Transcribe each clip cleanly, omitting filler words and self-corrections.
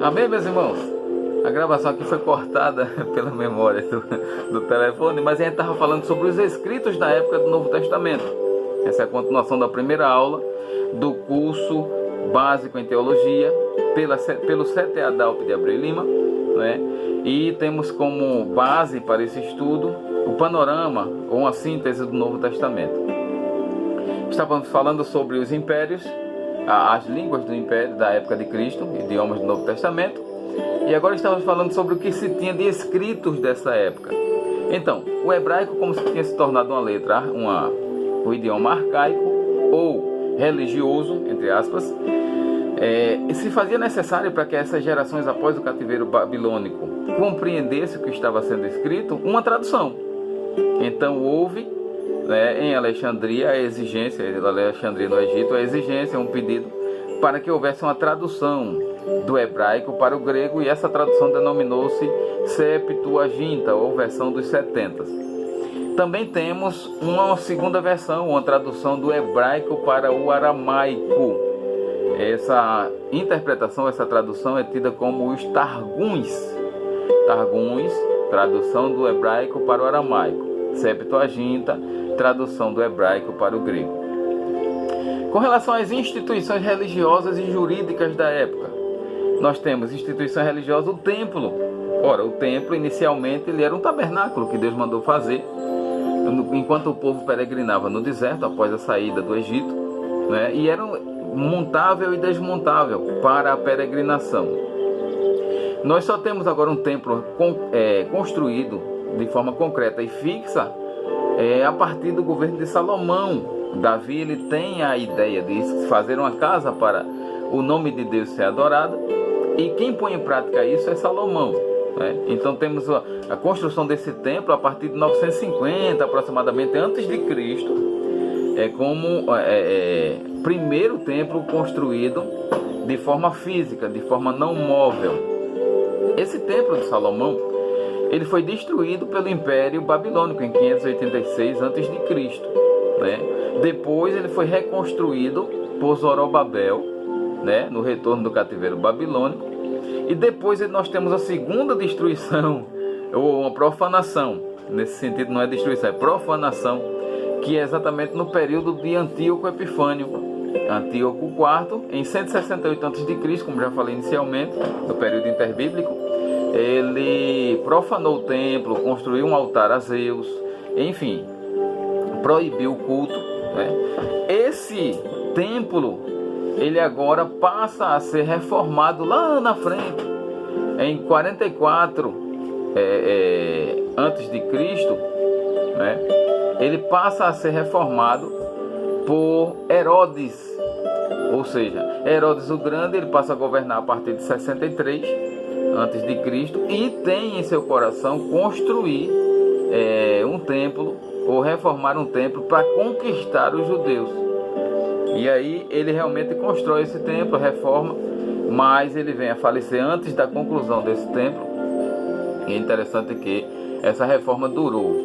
Amém, meus irmãos? A gravação aqui foi cortada pela memória do telefone, mas a gente estava falando sobre os escritos da época do Novo Testamento. Essa é a continuação da primeira aula do curso básico em teologia pelo CTA DAUP de Abreu e Lima, né? E temos como base para esse estudo o panorama ou uma síntese do Novo Testamento. Estávamos falando sobre os impérios, as línguas do império da época de Cristo, idiomas do Novo Testamento, e agora estamos falando sobre o que se tinha de escritos dessa época. Então, o hebraico, como se tinha se tornado uma letra, o idioma arcaico ou religioso, entre aspas, se fazia necessário para que essas gerações após o cativeiro babilônico compreendessem o que estava sendo escrito, uma tradução. Então houve, em Alexandria, a exigência, Alexandria no Egito, a exigência, um pedido para que houvesse uma tradução do hebraico para o grego, e essa tradução denominou-se Septuaginta, ou versão dos 70. Também temos uma segunda versão, uma tradução do hebraico para o aramaico. Essa interpretação, essa tradução é tida como os Targums. Targums, tradução do hebraico para o aramaico. Septuaginta, tradução do hebraico para o grego. Com relação às instituições religiosas e jurídicas da época, nós temos instituição religiosa, o templo. Ora, o templo inicialmente ele era um tabernáculo que Deus mandou fazer enquanto o povo peregrinava no deserto após a saída do Egito, né? E era montável e desmontável para a peregrinação. Nós só temos agora um templo construído de forma concreta e fixa a partir do governo de Salomão. Davi ele tem a ideia de fazer uma casa para o nome de Deus ser adorado, e quem põe em prática isso é Salomão, né? Então temos a construção desse templo a partir de 950 aproximadamente antes de Cristo, como primeiro templo construído de forma física, de forma não móvel. Esse templo de Salomão ele foi destruído pelo Império Babilônico em 586 a.C., né? Depois ele foi reconstruído por Zorobabel, né? No retorno do cativeiro babilônico. E depois nós temos a segunda destruição, ou uma profanação. Nesse sentido não é destruição, é profanação, que é exatamente no período de Antíoco Epifânio. Antíoco IV, em 168 a.C., como já falei inicialmente, no período interbíblico, ele profanou o templo, construiu um altar a Zeus, enfim, proibiu o culto, né? Esse templo, ele agora passa a ser reformado lá na frente, em 44 antes de Cristo, né? Ele passa a ser reformado por Herodes, ou seja, Herodes o Grande, ele passa a governar a partir de 63 antes de Cristo, e tem em seu coração construir um templo, ou reformar um templo para conquistar os judeus. E aí ele realmente constrói esse templo, reforma, mas ele vem a falecer antes da conclusão desse templo. E é interessante que essa reforma durou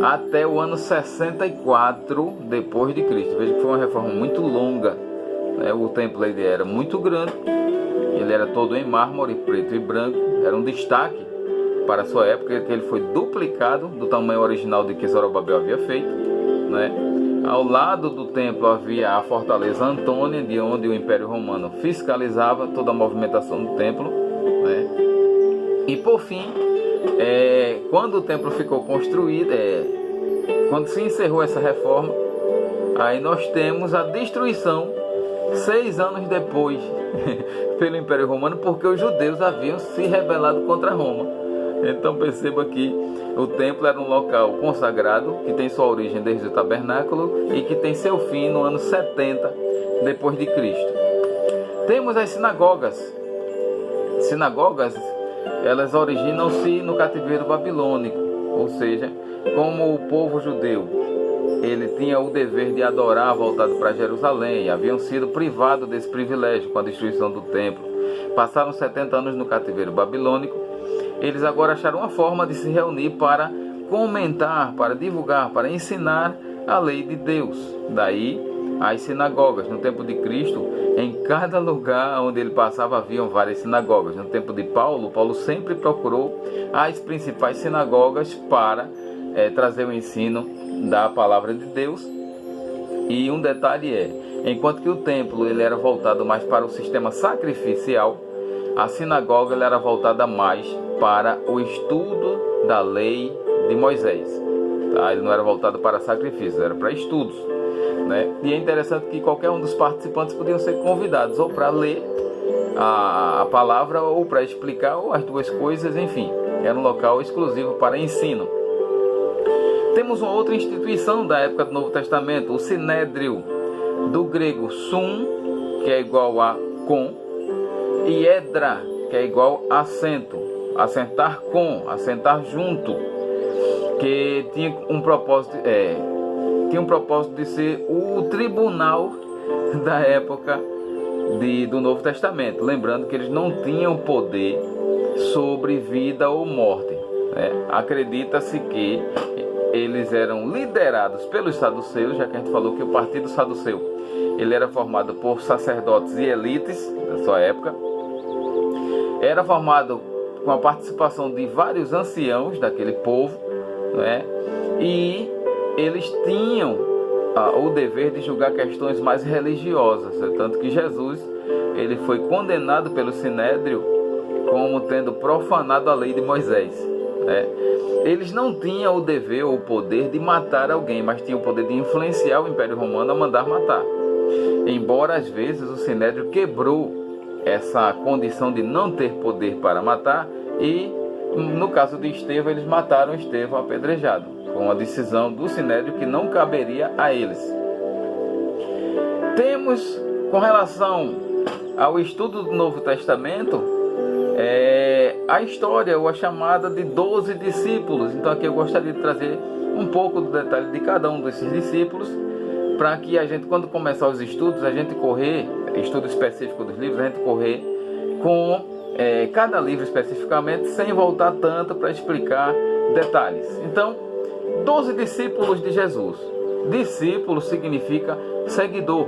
até o ano 64 depois de Cristo. Veja que foi uma reforma muito longa, né? O templo ele era muito grande, ele era todo em mármore preto e branco, era um destaque para a sua época, que ele foi duplicado do tamanho original de que Zorobabel havia feito, né? Ao lado do templo havia a fortaleza Antônia, de onde o Império Romano fiscalizava toda a movimentação do templo, né? E por fim, quando o templo ficou construído, quando se encerrou essa reforma, aí nós temos a destruição 6 anos depois pelo Império Romano, porque os judeus haviam se rebelado contra Roma. Então perceba que o templo era um local consagrado, que tem sua origem desde o tabernáculo e que tem seu fim no ano 70 depois de Cristo. Temos as sinagogas. Sinagogas, elas originam-se no cativeiro babilônico, ou seja, como o povo judeu ele tinha o dever de adorar voltado para Jerusalém, haviam sido privados desse privilégio com a destruição do templo. Passaram 70 anos no cativeiro babilônico. Eles agora acharam uma forma de se reunir para comentar, para divulgar, para ensinar a lei de Deus. Daí as sinagogas. No tempo de Cristo Em cada lugar onde ele passava haviam várias sinagogas. No tempo de Paulo, Paulo sempre procurou as principais sinagogas para trazer o ensino da palavra de Deus. E um detalhe enquanto que o templo ele era voltado mais para o sistema sacrificial, a sinagoga ele era voltada mais para o estudo da lei de Moisés. Tá? Ele não era voltado para sacrifícios, era para estudos. Né? E é interessante que qualquer um dos participantes podiam ser convidados ou para ler a palavra ou para explicar, ou as duas coisas, enfim. Era um local exclusivo para ensino. Temos uma outra instituição da época do Novo Testamento, o Sinédrio, do grego sum, que é igual a com, e edra, que é igual a assento, assentar com, assentar junto, que tinha um propósito de ser o tribunal da época do Novo Testamento. Lembrando que eles não tinham poder sobre vida ou morte. Né? Acredita-se que eles eram liderados pelos saduceus, já que a gente falou que o partido saduceu ele era formado por sacerdotes e elites da sua época. Era formado com a participação de vários anciãos daquele povo, né? E eles tinham o dever de julgar questões mais religiosas, tanto que Jesus ele foi condenado pelo Sinédrio como tendo profanado a lei de Moisés, né? Eles não tinham o dever ou o poder de matar alguém, mas tinham o poder de influenciar o Império Romano a mandar matar. Embora às vezes o Sinédrio quebrou essa condição de não ter poder para matar, e no caso de Estevão, eles mataram Estevão apedrejado. Foi uma decisão do Sinédrio que não caberia a eles. Temos, com relação ao estudo do Novo Testamento, a história ou a chamada de 12 discípulos. Então aqui eu gostaria de trazer um pouco do detalhe de cada um desses discípulos, para que a gente, quando começar os estudos, a gente correr, estudo específico dos livros, a gente correr com cada livro especificamente, sem voltar tanto para explicar detalhes. Então, 12 discípulos de Jesus. Discípulo significa seguidor,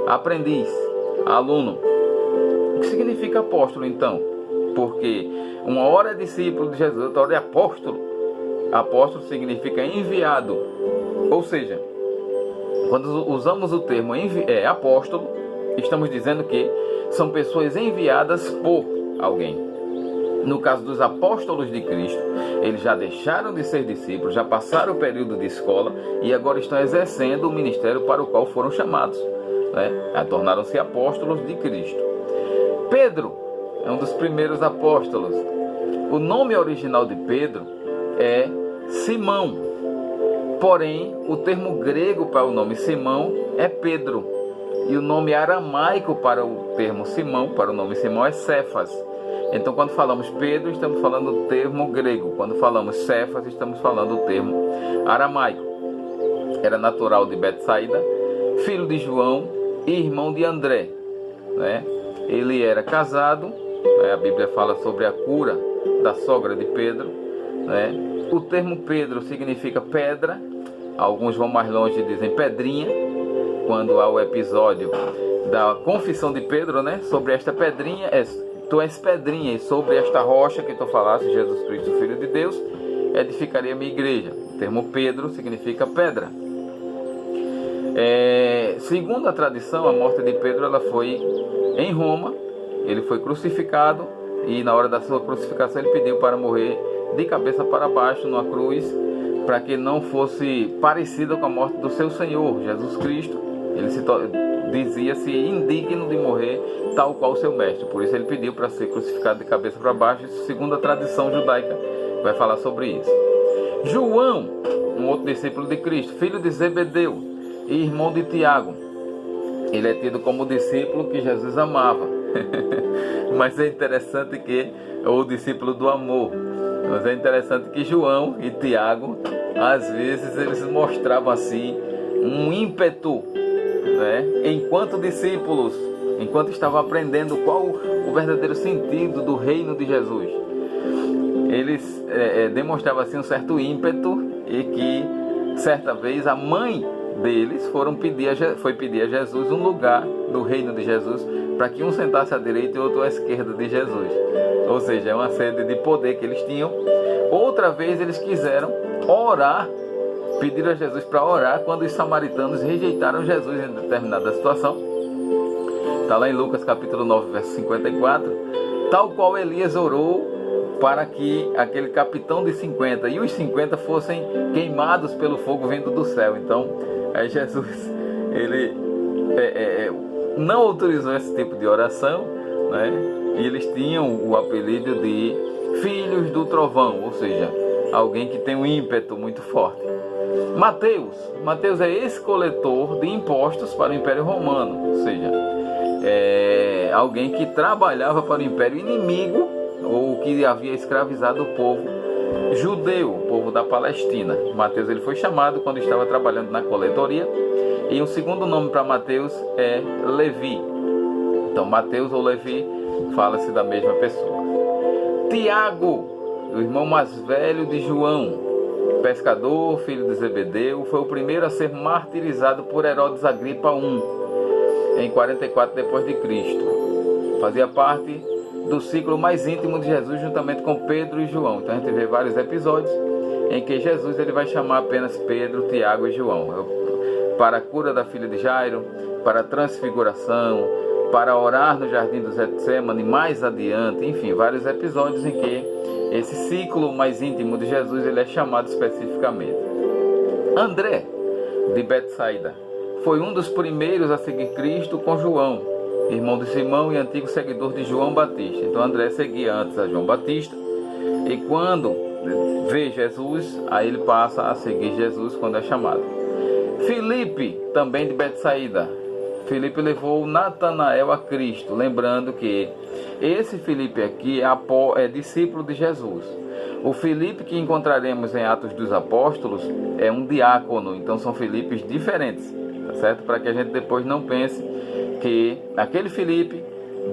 aprendiz, aluno. O que significa apóstolo, então? Porque uma hora é discípulo de Jesus, outra hora é apóstolo. Apóstolo significa enviado. Ou seja, quando usamos o termo apóstolo, estamos dizendo que são pessoas enviadas por alguém. No caso dos apóstolos de Cristo, eles já deixaram de ser discípulos, já passaram o período de escola e agora estão exercendo o ministério para o qual foram chamados, né? Tornaram-se apóstolos de Cristo. Pedro é um dos primeiros apóstolos. O nome original de Pedro é Simão. Porém, o termo grego para o nome Simão é Pedro. E o nome aramaico para o termo Simão, para o nome Simão, é Cefas. Então, quando falamos Pedro, estamos falando do termo grego. Quando falamos Cefas, estamos falando do termo aramaico. Era natural de Betsaida, filho de João e irmão de André, né? Ele era casado, né? A Bíblia fala sobre a cura da sogra de Pedro, né? O termo Pedro significa pedra. Alguns vão mais longe e dizem pedrinha, quando há o episódio da confissão de Pedro, né? Sobre esta pedrinha, tu és pedrinha, e sobre esta rocha que tu falaste, Jesus Cristo, Filho de Deus, edificaria a minha igreja. O termo Pedro significa pedra. Segundo a tradição, a morte de Pedro ela foi em Roma. Ele foi crucificado e na hora da sua crucificação ele pediu para morrer de cabeça para baixo numa cruz, para que não fosse parecida com a morte do seu Senhor, Jesus Cristo. Ele dizia-se indigno de morrer tal qual o seu mestre. Por isso ele pediu para ser crucificado de cabeça para baixo. Isso, segundo a tradição judaica, vai falar sobre isso. João, um outro discípulo de Cristo, filho de Zebedeu e irmão de Tiago. Ele é tido como o discípulo que Jesus amava. Mas é interessante que é o discípulo do amor. Mas é interessante que João e Tiago, às vezes, eles mostravam assim um ímpeto, né? Enquanto discípulos, enquanto estavam aprendendo qual o verdadeiro sentido do reino de Jesus. Eles demonstravam assim um certo ímpeto, e que certa vez a mãe deles foi pedir a Jesus um lugar no reino de Jesus, para que um sentasse à direita e outro à esquerda de Jesus. Ou seja, é uma sede de poder que eles tinham. Outra vez eles quiseram orar, pediram a Jesus para orar, quando os samaritanos rejeitaram Jesus em determinada situação. Está lá em Lucas capítulo 9, verso 54. Tal qual Elias orou para que aquele capitão de 50 e os 50 fossem queimados pelo fogo vindo do céu. Então, Jesus, ele não autorizou esse tipo de oração, né? E eles tinham o apelido de filhos do trovão, ou seja, alguém que tem um ímpeto muito forte. Mateus é esse coletor de impostos para o Império Romano, ou seja, alguém que trabalhava para o Império inimigo, ou que havia escravizado o povo judeu, o povo da Palestina. Mateus, ele foi chamado quando estava trabalhando na coletoria, e o segundo nome para Mateus é Levi. Então, Mateus ou Levi, fala-se da mesma pessoa. Tiago, o irmão mais velho de João, pescador, filho de Zebedeu, foi o primeiro a ser martirizado por Herodes Agripa I, em 44 depois de Cristo. Fazia parte do ciclo mais íntimo de Jesus, juntamente com Pedro e João. Então a gente vê vários episódios em que Jesus ele vai chamar apenas Pedro, Tiago e João, para a cura da filha de Jairo, para a transfiguração, para orar no jardim do Getsemane, mais adiante, enfim, vários episódios em que esse ciclo mais íntimo de Jesus ele é chamado especificamente. André, de Betsaida, foi um dos primeiros a seguir Cristo com João, irmão de Simão e antigo seguidor de João Batista. Então André seguia antes a João Batista, e quando vê Jesus, aí ele passa a seguir Jesus quando é chamado. Filipe, também de Betsaida. Filipe levou Natanael a Cristo, lembrando que esse Filipe aqui é discípulo de Jesus. O Filipe que encontraremos em Atos dos Apóstolos é um diácono, então são Filipes diferentes, tá certo? Para que a gente depois não pense que aquele Filipe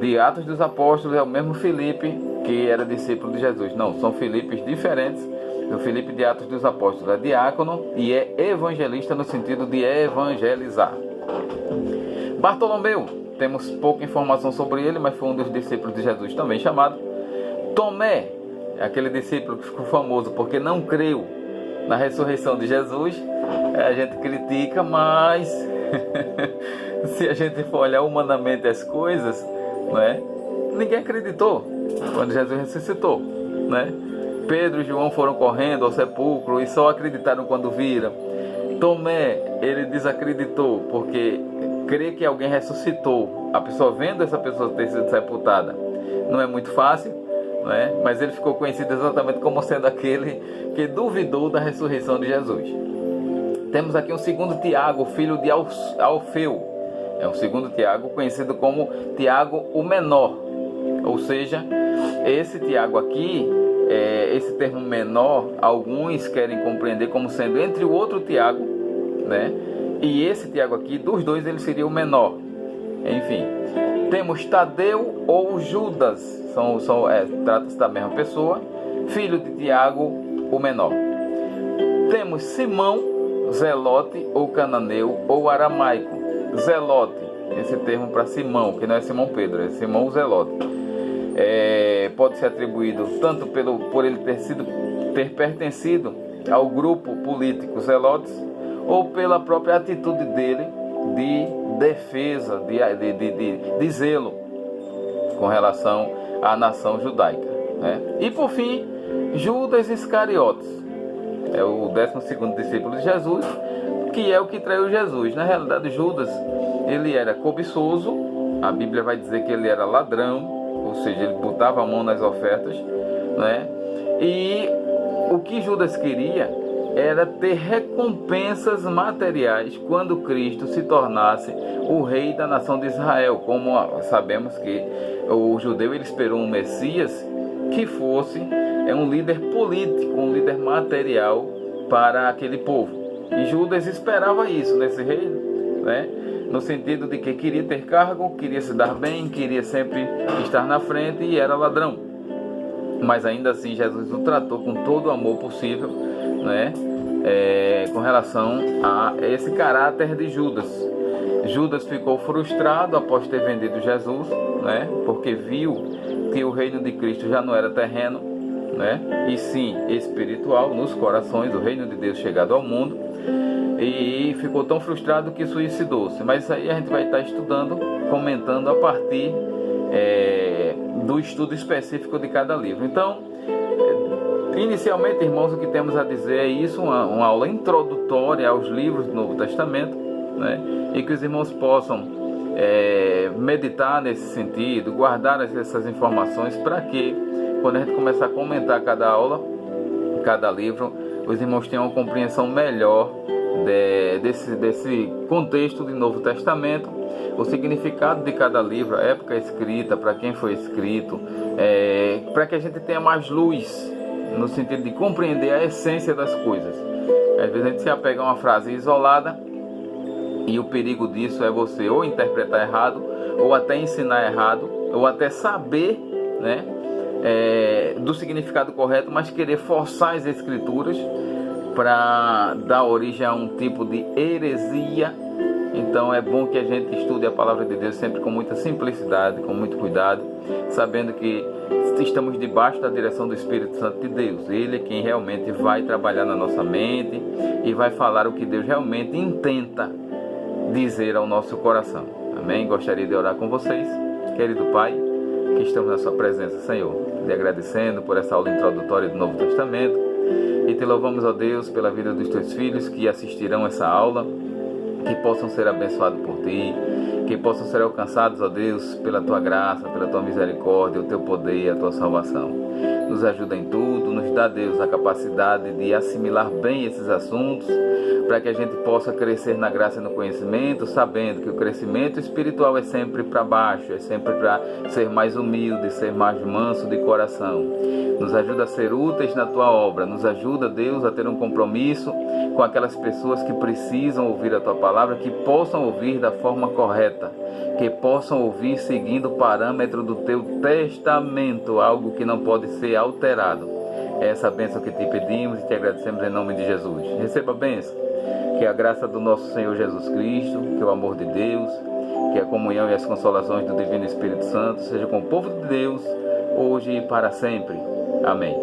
de Atos dos Apóstolos é o mesmo Filipe que era discípulo de Jesus. Não, são Filipes diferentes. O Filipe de Atos dos Apóstolos é diácono e é evangelista no sentido de evangelizar. Bartolomeu, temos pouca informação sobre ele, mas foi um dos discípulos de Jesus também chamado. Tomé, aquele discípulo que ficou famoso porque não creu na ressurreição de Jesus. A gente critica, mas se a gente for olhar humanamente as coisas, né, ninguém acreditou quando Jesus ressuscitou, né? Pedro e João foram correndo ao sepulcro e só acreditaram quando viram. Tomé, ele desacreditou porque crer que alguém ressuscitou, a pessoa vendo essa pessoa ter sido sepultada, não é muito fácil, né? Mas ele ficou conhecido exatamente como sendo aquele que duvidou da ressurreição de Jesus. Temos aqui um segundo Tiago, filho de Alfeu. É um segundo Tiago, conhecido como Tiago o Menor. Ou seja, esse Tiago aqui, esse termo menor, alguns querem compreender como sendo entre o outro Tiago, né? E esse Tiago aqui, dos dois, ele seria o menor. Enfim, temos Tadeu ou Judas, trata-se da mesma pessoa, filho de Tiago, o menor. Temos Simão, Zelote ou Cananeu ou Aramaico. Zelote, esse termo para Simão, que não é Simão Pedro, é Simão Zelote. Pode ser atribuído tanto por ele ter pertencido ao grupo político Zelotes, ou pela própria atitude dele de defesa, de zelo com relação à nação judaica, né? E por fim, Judas Iscariotes, é o 12º discípulo de Jesus, que é o que traiu Jesus. Na realidade, Judas, ele era cobiçoso, a Bíblia vai dizer que ele era ladrão, ou seja, ele botava a mão nas ofertas, né? E o que Judas queria era ter recompensas materiais quando Cristo se tornasse o rei da nação de Israel. Como sabemos que o judeu ele esperou um Messias que fosse um líder político, um líder material para aquele povo. E Judas esperava isso nesse rei, né? No sentido de que queria ter cargo, queria se dar bem, queria sempre estar na frente e era ladrão. Mas ainda assim Jesus o tratou com todo o amor possível, né, com relação a esse caráter de Judas. Judas ficou frustrado após ter vendido Jesus, né, porque viu que o reino de Cristo já não era terreno, né, e sim espiritual, nos corações, o reino de Deus chegado ao mundo, e ficou tão frustrado que suicidou-se. Mas isso aí a gente vai estar estudando, comentando a partir do estudo específico de cada livro. Então, inicialmente, irmãos, o que temos a dizer é isso, uma aula introdutória aos livros do Novo Testamento, né? E que os irmãos possam meditar nesse sentido, guardar essas informações, para que quando a gente começar a comentar cada aula, cada livro, os irmãos tenham uma compreensão melhor desse contexto do Novo Testamento, o significado de cada livro, a época escrita, para quem foi escrito, para que a gente tenha mais luz no sentido de compreender a essência das coisas. Às vezes a gente se apega a uma frase isolada, e o perigo disso é você ou interpretar errado, ou até ensinar errado, ou até saber, né, do significado correto, mas querer forçar as escrituras para dar origem a um tipo de heresia. Então é bom que a gente estude a palavra de Deus sempre com muita simplicidade, com muito cuidado, sabendo que estamos debaixo da direção do Espírito Santo de Deus. Ele é quem realmente vai trabalhar na nossa mente e vai falar o que Deus realmente intenta dizer ao nosso coração. Amém? Gostaria de orar com vocês. Querido Pai, que estamos na sua presença, Senhor, lhe agradecendo por essa aula introdutória do Novo Testamento, e te louvamos, ó Deus, pela vida dos teus filhos que assistirão essa aula, que possam ser abençoados por ti, que possam ser alcançados, ó Deus, pela tua graça, pela tua misericórdia, o teu poder e a tua salvação. Nos ajuda em tudo, nos dá, Deus, a capacidade de assimilar bem esses assuntos, para que a gente possa crescer na graça e no conhecimento, sabendo que o crescimento espiritual é sempre para baixo, é sempre para ser mais humilde, ser mais manso de coração. Nos ajuda a ser úteis na tua obra, nos ajuda, Deus, a ter um compromisso com aquelas pessoas que precisam ouvir a tua palavra, que possam ouvir da forma correta, que possam ouvir seguindo o parâmetro do teu testamento, algo que não pode ser alterado. É essa bênção que te pedimos e te agradecemos em nome de Jesus. Receba a bênção, que a graça do nosso Senhor Jesus Cristo, que o amor de Deus, que a comunhão e as consolações do Divino Espírito Santo seja com o povo de Deus, hoje e para sempre. Amém.